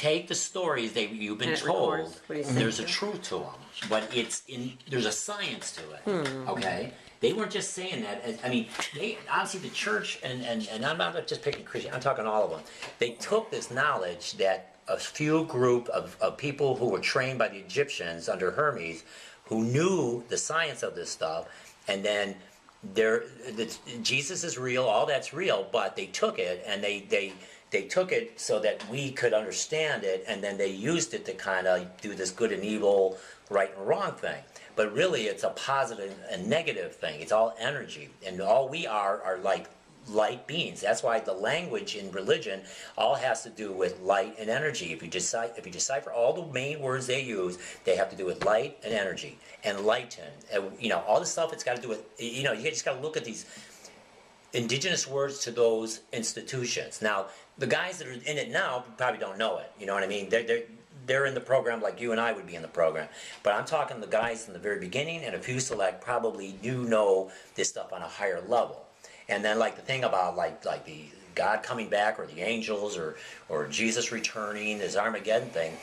take the stories that you've been And it told, records what he's there's a saying. truth to them, but there's a science to it, okay? They weren't just saying that. I mean, they obviously the church, and I'm not just picking Christian, I'm talking all of them. They took this knowledge that a few group of people who were trained by the Egyptians under Hermes, who knew the science of this stuff, and then Jesus is real, all that's real, but they took it and they took it so that we could understand it, and then they used it to kind of do this good and evil, right and wrong thing. But really, it's a positive and negative thing. It's all energy, and all we are like light beings. That's why the language in religion all has to do with light and energy. If you decipher all the main words they use, they have to do with light and energy, enlighten. You know, all this stuff. It's got to do with, you know, you just got to look at these indigenous words to those institutions. Now, the guys that are in it now probably don't know it. You know what I mean? They're in the program like you and I would be in the program. But I'm talking the guys in the very beginning, and a few select probably do know this stuff on a higher level. And then like the thing about like the God coming back, or the angels, or Jesus returning, this Armageddon thing,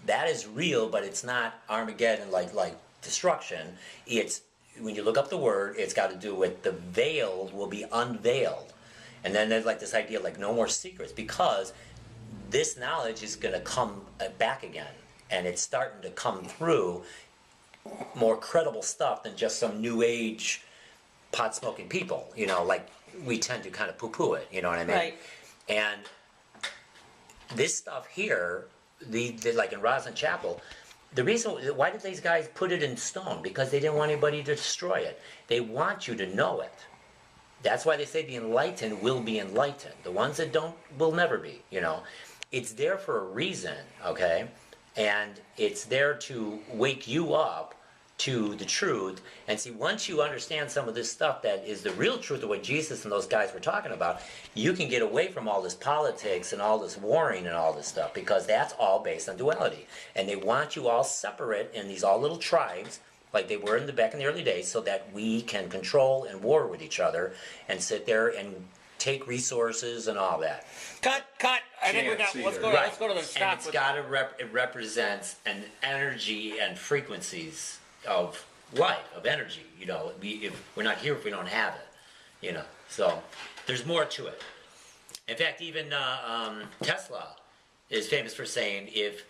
that is real, but it's not Armageddon like destruction. It's, when you look up the word, it's got to do with the veiled will be unveiled. And then there's like this idea like no more secrets, because this knowledge is going to come back again, and it's starting to come through more credible stuff than just some new age pot-smoking people, you know, like we tend to kind of poo-poo it, you know what I mean? Right. And this stuff here, the like in Roslyn Chapel, the reason, why did these guys put it in stone? Because they didn't want anybody to destroy it. They want you to know it. That's why they say the enlightened will be enlightened. The ones that don't will never be, you know. It's there for a reason, okay? And it's there to wake you up to the truth. And see, once you understand some of this stuff that is the real truth of what Jesus and those guys were talking about, you can get away from all this politics and all this warring and all this stuff, because that's all based on duality. And they want you all separate in these all little tribes, like they were back in the early days, so that we can control and war with each other and sit there and take resources and all that. Cut. I think we got. Let's go to the stop. And it's got to it represents an energy and frequencies of light, of energy. You know, if we're not here if we don't have it. You know, so there's more to it. In fact, even Tesla is famous for saying if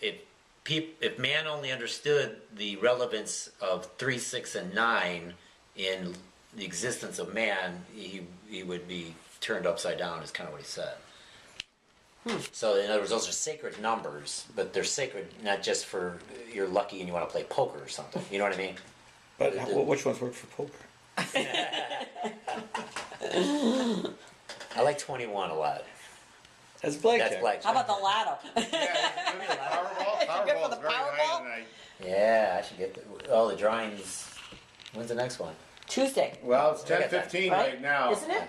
man only understood the relevance of 3, 6, and 9 in the existence of man, he would be turned upside down, is kind of what he said. So in other words, those are sacred numbers, but they're sacred not just for you're lucky and you want to play poker or something. You know what I mean? But which ones work for poker? I like 21 a lot. That's blackjack. That's blackjack. How about the lotto? Powerball? Good for the Powerball's very high Powerball? tonight. Yeah, I should get the drawings. When's the next one? Tuesday, Well, it's I got 10:15 right? right now. Isn't it?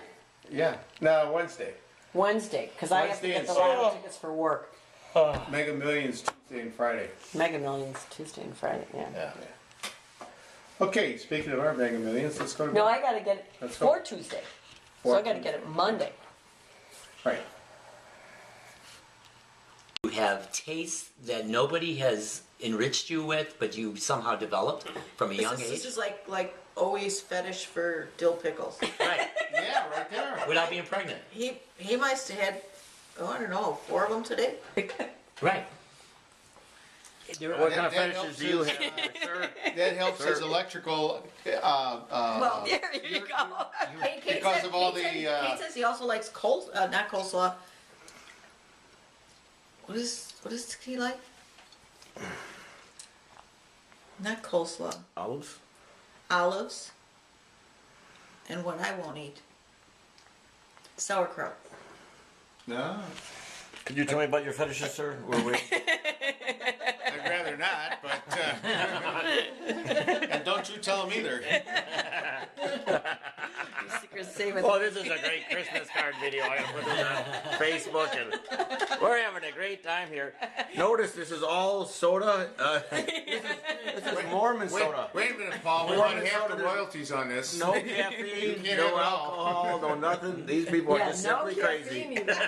Yeah. No, Wednesday. Wednesday, because I have to Wednesday get and the lotto Saturday. tickets for work. Mega Millions Tuesday and Friday. Mega Millions Tuesday and Friday. Yeah. Yeah. Okay, speaking of our Mega Millions, let's go to No, I got to get it Let's go. for Tuesday, so I got to get it Monday. Right. You have tastes that nobody has enriched you with, but you somehow developed from a young This age. is like Owie's fetish for dill pickles. Right. Yeah, right there. Without being pregnant. He must have had, I don't know, 4 of them today. Right. What kind of that fetishes helps do you us. have, sir? That helps his electrical. Well, There you go. Kate because said- of all Kate the, said- Kate says he also likes not coleslaw. What is he like? Not coleslaw. Olives? Olives. And what I won't eat. Sauerkraut. No, Could you tell me about your fetishes, sir? I'd rather not, but. And don't you tell him either. Oh, this is a great Christmas card video. I put this on Facebook, and we're having a great time here. Notice this is all soda. This is Mormon soda. Wait a minute, Paul. We Mormon want half soda. the royalties on this. No caffeine, can't no have it all. alcohol, no nothing. These people are Yeah, just no simply crazy. caffeine, you know.